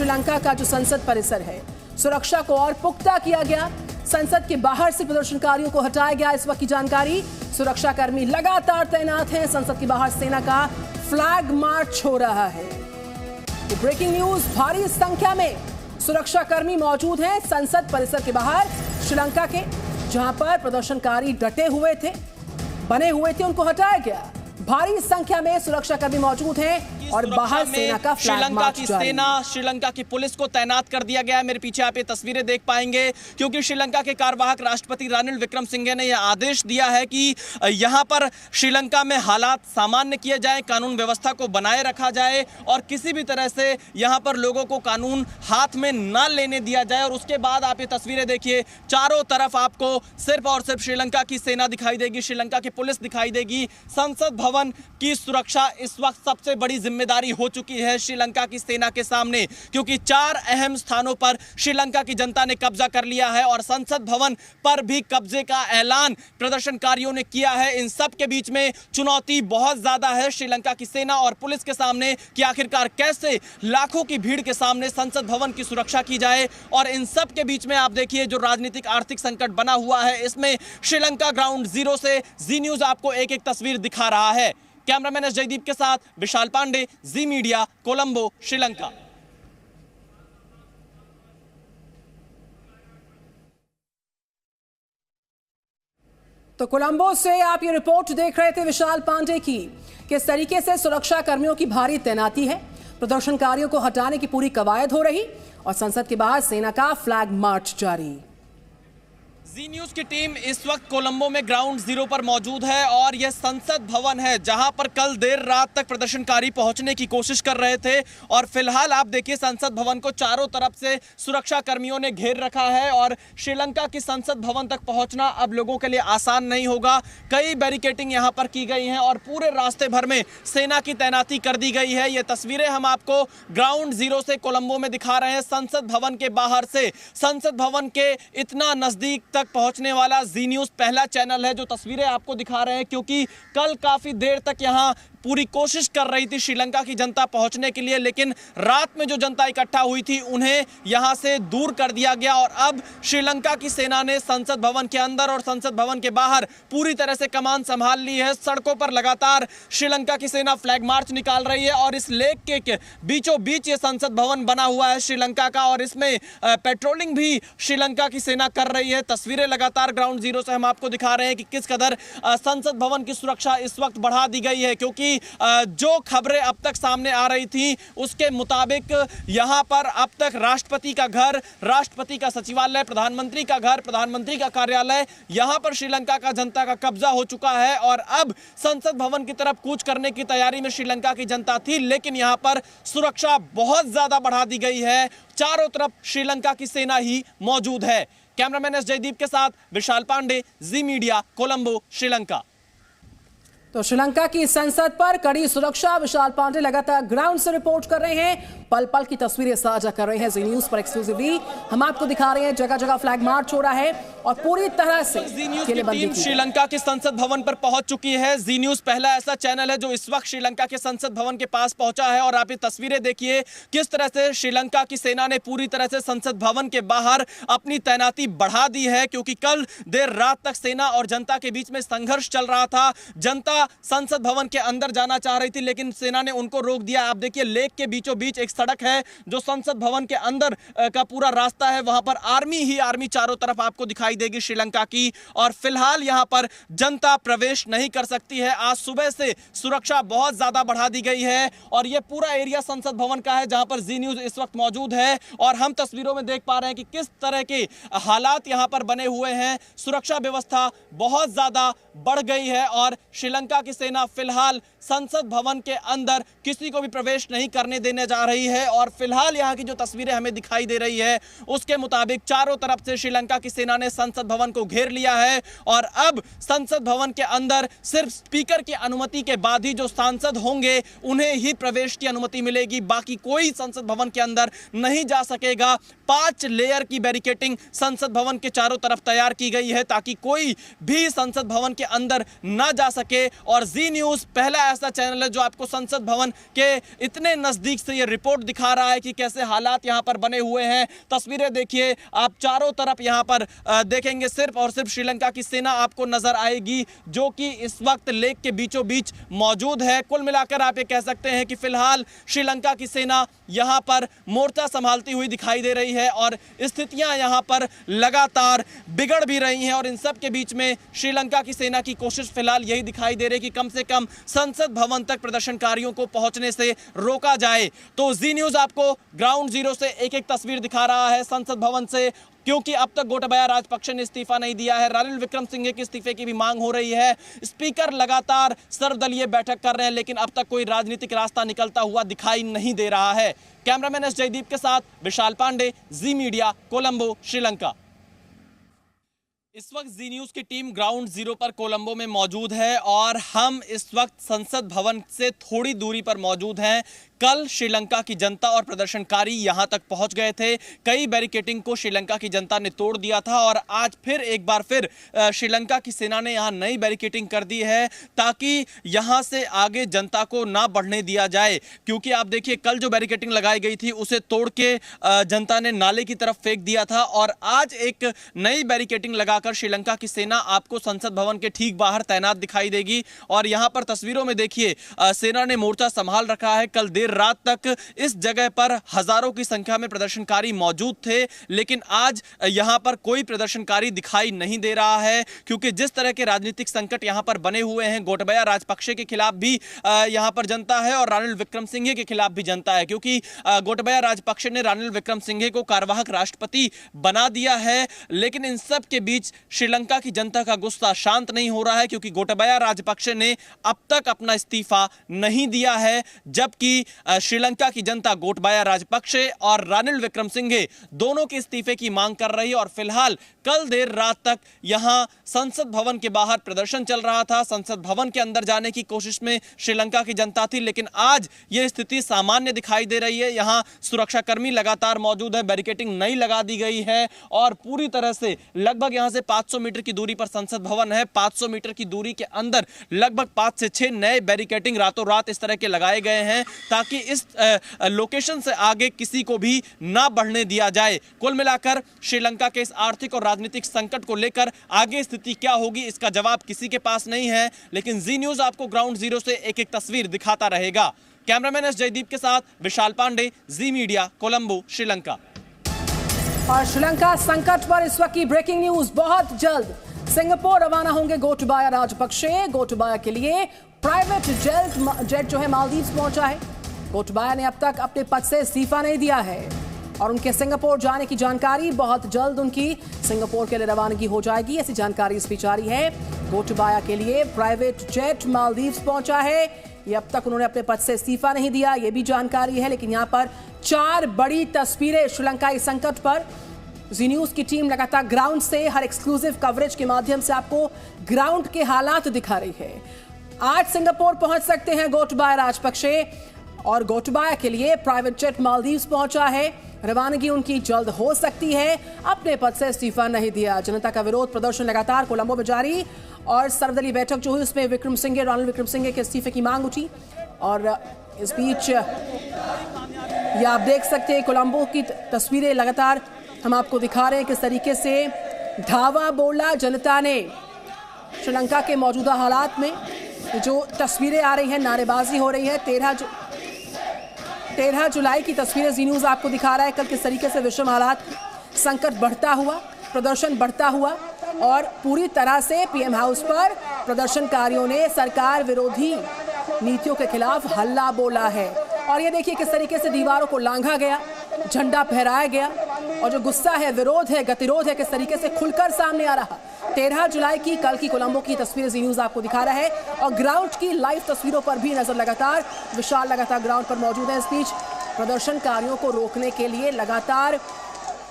श्रीलंका का जो संसद परिसर है, सुरक्षा को और पुख्ता किया गया। संसद के बाहर से प्रदर्शनकारियों को हटाया गया। इस वक्त की जानकारी, सुरक्षाकर्मी लगातार तैनात हैं। संसद के बाहर सेना का फ्लैग मार्च हो रहा है। ब्रेकिंग न्यूज, भारी संख्या में सुरक्षाकर्मी मौजूद हैं संसद परिसर के बाहर श्रीलंका के, जहां पर प्रदर्शनकारी डटे हुए थे, बने हुए थे, उनको हटाया गया। भारी संख्या में सुरक्षाकर्मी मौजूद हैं और बाहर सेना का फ्लैग मार्च जारी। सेना, श्रीलंका की पुलिस को तैनात कर दिया गया है। मेरे पीछे आप ये तस्वीरें देख पाएंगे, क्योंकि श्रीलंका के कार्यवाहक राष्ट्रपति रानिल विक्रमसिंघे ने यह आदेश दिया है कि यहां पर श्रीलंका में हालात सामान्य किए जाए, कानून व्यवस्था को बनाए रखा जाए और किसी भी तरह से यहां पर लोगों को कानून हाथ में न लेने दिया जाए। और उसके बाद आप ये तस्वीरें देखिए, चारों तरफ आपको सिर्फ और सिर्फ श्रीलंका की सेना दिखाई देगी, श्रीलंका की पुलिस दिखाई देगी। संसद भवन की सुरक्षा इस वक्त सबसे बड़ी जिम्मेदारी हो चुकी है श्रीलंका की सेना के सामने, क्योंकि 4 अहम स्थानों पर श्रीलंका की जनता ने कब्जा कर लिया है और संसद भवन पर भी कब्जे का ऐलान प्रदर्शनकारियों ने किया है। इन सब के बीच में चुनौती बहुत ज्यादा है श्रीलंका की सेना और पुलिस के सामने कि आखिरकार कैसे लाखों की भीड़ के सामने संसद भवन की सुरक्षा की जाए। और इन सब के बीच में आप देखिए, जो राजनीतिक आर्थिक संकट बना हुआ है, इसमें श्रीलंका ग्राउंड जीरो से जी न्यूज आपको एक एक तस्वीर दिखा रहा है। कैमरामैन एस जयदीप के साथ विशाल पांडे, जी मीडिया, कोलंबो, श्रीलंका। तो कोलंबो से आप ये रिपोर्ट देख रहे थे विशाल पांडे की, किस तरीके से सुरक्षा कर्मियों की भारी तैनाती है, प्रदर्शनकारियों को हटाने की पूरी कवायद हो रही और संसद के बाहर सेना का फ्लैग मार्च जारी। जी न्यूज की टीम इस वक्त कोलंबो में ग्राउंड जीरो पर मौजूद है और यह संसद भवन है, जहां पर कल देर रात तक प्रदर्शनकारी पहुंचने की कोशिश कर रहे थे। और फिलहाल आप देखिए, संसद भवन को चारों तरफ से सुरक्षा कर्मियों ने घेर रखा है और श्रीलंका की संसद भवन तक पहुंचना अब लोगों के लिए आसान नहीं होगा। कई बैरिकेडिंग यहां पर की गई हैं और पूरे रास्ते भर में सेना की तैनाती कर दी गई है। ये तस्वीरें हम आपको ग्राउंड जीरो से कोलंबो में दिखा रहे हैं, संसद भवन के बाहर से। संसद भवन के इतना नजदीक तक पहुंचने वाला जी न्यूज पहला चैनल है जो तस्वीरें आपको दिखा रहे हैं, क्योंकि कल काफी देर तक यहां पूरी कोशिश कर रही थी श्रीलंका की जनता पहुंचने के लिए, लेकिन रात में जो जनता इकट्ठा हुई थी उन्हें यहां से दूर कर दिया गया। और अब श्रीलंका की सेना ने संसद भवन के अंदर और संसद भवन के बाहर पूरी तरह से कमान संभाल ली है। सड़कों पर लगातार श्रीलंका की सेना फ्लैग मार्च निकाल रही है और इस लेक के बीचों बीच ये संसद भवन बना हुआ है श्रीलंका का, और इसमें पेट्रोलिंग भी श्रीलंका की सेना कर रही है। तस्वीरें लगातार ग्राउंड जीरो से हम आपको दिखा रहे हैं कि किस कदर संसद भवन की सुरक्षा इस वक्त बढ़ा दी गई है, क्योंकि जो खबरें अब तक सामने आ रही थी उसके मुताबिक यहां पर अब तक राष्ट्रपति का घर, राष्ट्रपति का सचिवालय, प्रधानमंत्री का घर, प्रधानमंत्री का कार्यालय, यहां पर श्रीलंका का जनता का कब्जा हो चुका है। और अब संसद भवन की तरफ कूच करने की तैयारी में श्रीलंका की जनता थी, लेकिन यहां पर सुरक्षा बहुत ज्यादा बढ़ा दी गई है। चारों तरफ श्रीलंका की सेना ही मौजूद है। कैमरामैन एस जयदीप के साथ विशाल पांडे, जी मीडिया, कोलंबो, श्रीलंका। तो श्रीलंका की संसद पर कड़ी सुरक्षा, विशाल पांडे लगातार ग्राउंड से रिपोर्ट कर रहे हैं, पल पल की तस्वीरें साझा कर रहे हैं। जी न्यूज पर एक्सक्लूसिवली हम आपको दिखा रहे हैं, जगह जगह फ्लैग मार्च हो रहा है और पूरी तरह से जी न्यूज की टीम श्रीलंका के संसद भवन पर पहुंच चुकी है। जी न्यूज पहला ऐसा चैनल है जो इस वक्त श्रीलंका के संसद भवन के पास पहुंचा है और आप ये तस्वीरें देखिए किस तरह से श्रीलंका की सेना ने पूरी तरह से संसद भवन के बाहर अपनी तैनाती बढ़ा दी है, क्योंकि कल देर रात तक सेना और जनता के बीच में संघर्ष चल रहा था। जनता संसद भवन के अंदर जाना चाह रही थी, लेकिन सेना ने उनको रोक दिया। आप देखिए, लेक के बीचों बीच एक सड़क है जो संसद भवन के अंदर का पूरा रास्ता है, वहां पर आर्मी ही आर्मी चारों तरफ आपको दिखाई देगी श्रीलंका की। और फिलहाल यहां पर जनता प्रवेश नहीं कर सकती है। आज सुबह से सुरक्षा बहुत ज्यादा बढ़ा दी गई है और यह पूरा एरिया संसद भवन का है जहां पर जी न्यूज इस वक्त मौजूद है और हम तस्वीरों में देख पा रहे हैं कि किस तरह के हालात यहां पर बने हुए हैं। सुरक्षा व्यवस्था बहुत ज्यादा बढ़ गई है और श्रीलंका की सेना फिलहाल संसद भवन के अंदर किसी को भी प्रवेश नहीं करने देने जा रही है। और फिलहाल यहां की जो तस्वीरें हमें दिखाई दे रही है उसके मुताबिक चारों तरफ से श्रीलंका की सेना ने संसद भवन को घेर लिया है और अब संसद भवन के अंदर सिर्फ स्पीकर की अनुमति के बाद ही जो सांसद होंगे उन्हें ही प्रवेश की अनुमति मिलेगी, बाकी कोई संसद भवन के अंदर नहीं जा सकेगा। 5 लेयर की बैरिकेडिंग संसद भवन के चारों तरफ तैयार की गई है ताकि कोई भी संसद भवन के अंदर ना जा सके। और जी न्यूज पहला ऐसा चैनल है जो आपको संसद भवन के इतने नजदीक से ये रिपोर्ट दिखा रहा है कि कैसे हालात यहां पर बने हुए हैं। तस्वीरें देखिए, आप चारों तरफ यहां पर देखेंगे सिर्फ और सिर्फ श्रीलंका की सेना आपको नजर आएगी, जो कि इस वक्त लेक के बीचों बीच मौजूद है। कुल मिलाकर आप ये कह सकते हैं कि फिलहाल श्रीलंका की सेना यहां पर मोर्चा संभालती हुई दिखाई दे रही है और स्थितियां यहां पर लगातार बिगड़ भी रही हैं। और इन सब के बीच में श्रीलंका की सेना की कोशिश फिलहाल यही दिखाई दे रही है कि कम से कम संसद भवन तक प्रदर्शनकारियों को पहुंचने से रोका जाए। तो जी न्यूज़ आपको ग्राउंड जीरो से एक एक तस्वीर दिखा रहा है संसद भवन से, क्योंकि अब तक गोटाबाया राजपक्षे ने इस्तीफा नहीं दिया है। रानिल विक्रमसिंघे के इस्तीफे की भी मांग हो रही है। स्पीकर लगातार सर्वदलीय बैठक कर रहे हैं, लेकिन अब तक कोई राजनीतिक रास्ता निकलता हुआ दिखाई नहीं दे रहा है। कैमरामैन एस जयदीप के साथ विशाल पांडे, जी मीडिया, कोलंबो, श्रीलंका। इस वक्त जी न्यूज़ की टीम ग्राउंड जीरो पर कोलंबो में मौजूद है और हम इस वक्त संसद भवन से थोड़ी दूरी पर मौजूद हैं। कल श्रीलंका की जनता और प्रदर्शनकारी यहां तक पहुंच गए थे। कई बैरिकेडिंग को श्रीलंका की जनता ने तोड़ दिया था और आज फिर एक बार फिर श्रीलंका की सेना ने यहां नई बैरिकेडिंग कर दी है ताकि यहां से आगे जनता को ना बढ़ने दिया जाए। क्योंकि आप देखिए, कल जो बैरिकेडिंग लगाई गई थी उसे तोड़ के जनता ने नाले की तरफ फेंक दिया था और आज एक नई बैरिकेडिंग लगाकर श्रीलंका की सेना आपको संसद भवन के ठीक बाहर तैनात दिखाई देगी। और यहां पर तस्वीरों में देखिए, सेना ने मोर्चा संभाल रखा है। कल देर रात तक इस जगह पर हजारों की संख्या में प्रदर्शनकारी मौजूद थे, लेकिन आज यहां पर कोई प्रदर्शनकारी दिखाई नहीं दे रहा है। क्योंकि जिस तरह के राजनीतिक संकट यहां पर बने हुए हैं, गोटाबाया राजपक्षे के खिलाफ भी यहां पर जनता है और रानिल विक्रमसिंघे के खिलाफ भी जनता है। क्योंकि गोटाबाया राजपक्षे ने रानिल विक्रमसिंघे को कार्यवाहक राष्ट्रपति बना दिया है, लेकिन इन सब के बीच श्रीलंका की जनता का गुस्सा शांत नहीं हो रहा है। क्योंकि गोटाबाया राजपक्षे ने अब तक अपना इस्तीफा नहीं दिया है, जबकि श्रीलंका की जनता गोटाबाया राजपक्षे और रानिल विक्रमसिंघे दोनों के इस्तीफे की मांग कर रही है। और फिलहाल कल देर रात तक यहां संसद भवन के बाहर प्रदर्शन चल रहा था। संसद भवन के अंदर जाने की कोशिश में श्रीलंका की जनता थी, लेकिन आज यह स्थिति सामान्य दिखाई दे रही है। यहां सुरक्षाकर्मी लगातार मौजूद है, बैरिकेडिंग नई लगा दी गई है और पूरी तरह से लगभग यहां से 500 मीटर की दूरी पर संसद भवन है। 500 मीटर की दूरी के अंदर लगभग 5 से 6 नए बैरिकेडिंग रातों रात इस तरह के लगाए गए हैं ताकि इस लोकेशन से आगे किसी को भी ना बढ़ने दिया जाए। कुल मिलाकर श्रीलंका के इस आर्थिक और राजनीतिक संकट को लेकर आगे स्थिति क्या होगी, इसका जवाब किसी के पास नहीं है। लेकिन जी न्यूज़ आपको ग्राउंड जीरो से एक एक तस्वीर दिखाता रहेगा। कैमरामैन एस जयदीप के साथ विशाल पांडे, जी मीडिया, कोलंबो, श्रीलंका। और श्रीलंका संकट पर इस वक्त की ब्रेकिंग न्यूज। बहुत जल्द सिंगापुर रवाना होंगे गोटाबाया राजपक्षे। गोटाबाया के लिए प्राइवेट जेट जो है मालदीव्स पहुंचा है। गोटाबाया ने अब तक अपने पद से इस्तीफा नहीं दिया है और उनके सिंगापुर जाने की जानकारी बहुत जल्द उनकी सिंगापुर के लिए रवानगी हो जाएगी, ऐसी जानकारी इस बीच जारी है। गोटाबाया के लिए प्राइवेट जेट मालदीव्स पहुंचा है। ये अब तक उन्होंने अपने पद से इस्तीफा नहीं दिया, ये भी जानकारी है। लेकिन यहाँ पर 4 बड़ी तस्वीरें श्रीलंकाई संकट पर। जी न्यूज़ की टीम लगातार ग्राउंड से हर एक्सक्लूसिव कवरेज के माध्यम से आपको ग्राउंड के हालात दिखा रही है। आज सिंगापुर पहुंच सकते हैं गोटाबाया राजपक्षे और गोटाबाया के लिए प्राइवेट जेट मालदीव्स पहुंचा है। रवानगी उनकी जल्द हो सकती है। अपने पद से इस्तीफा नहीं दिया। जनता का विरोध प्रदर्शन लगातार कोलंबो में जारी और सर्वदलीय बैठक जो हुई उसमें विक्रमसिंघे, रानिल विक्रमसिंघे के इस्तीफे की मांग उठी। और इस बीच ये आप देख सकते हैं कोलंबो की तस्वीरें लगातार हम आपको दिखा रहे हैं किस तरीके से धावा बोला जनता ने श्रीलंका के मौजूदा हालात में। जो तस्वीरें आ रही हैं, नारेबाजी हो रही है। 13 जुलाई की तस्वीरें जी न्यूज़ आपको दिखा रहा है। कल किस तरीके से विषम हालात, संकट बढ़ता हुआ, प्रदर्शन बढ़ता हुआ और पूरी तरह से पीएम हाउस पर प्रदर्शनकारियों ने सरकार विरोधी नीतियों के खिलाफ हल्ला बोला है। और ये देखिए किस तरीके से दीवारों को लांघा गया, झंडा फहराया गया और जो गुस्सा है, विरोध है, गतिरोध है, किस तरीके से खुलकर सामने आ रहा। 13 जुलाई की कल की कोलंबो की तस्वीरें जी न्यूज़ आपको दिखा रहा है और ग्राउंड की लाइव तस्वीरों पर भी नजर लगातार विशाल लगातार ग्राउंड पर मौजूद है। इस बीच प्रदर्शनकारियों को रोकने के लिए लगातार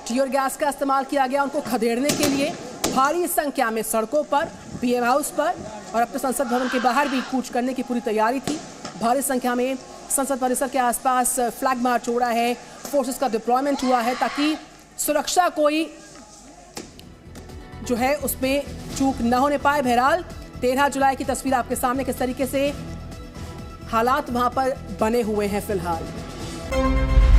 टीयर गैस का इस्तेमाल किया गया। उनको खदेड़ने के लिए भारी संख्या में सड़कों पर, पीएम हाउस पर और अपने संसद भवन के बाहर भी कूच करने की पूरी तैयारी थी। भारी संख्या में संसद परिसर के आसपास फ्लैग मार्च हो रहा है, फोर्सेस का डिप्लॉयमेंट हुआ है ताकि सुरक्षा कोई जो है उसमें चूक न होने पाए। बहरहाल 13 जुलाई की तस्वीर आपके सामने किस तरीके से हालात वहां पर बने हुए हैं फिलहाल।